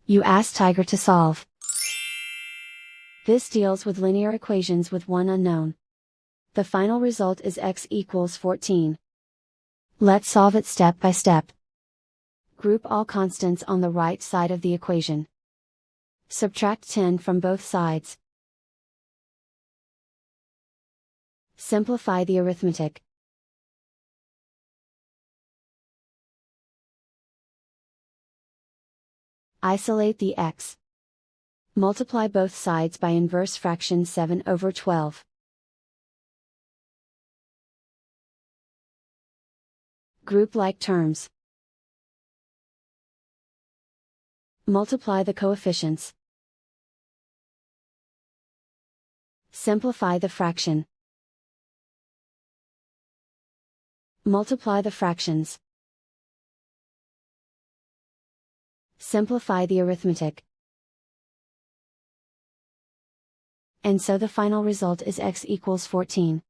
You ask Tiger to solve. This deals with linear equations with one unknown. The final result is x equals 14. Let's solve it step by step. Group all constants on the right side of the equation. Subtract 10 from both sides. Simplify the arithmetic. Isolate the x. Multiply both sides by inverse fraction 7/12. Group like terms. Multiply the coefficients. Simplify the fraction. Multiply the fractions. Simplify the arithmetic. And so the final result is x equals 14.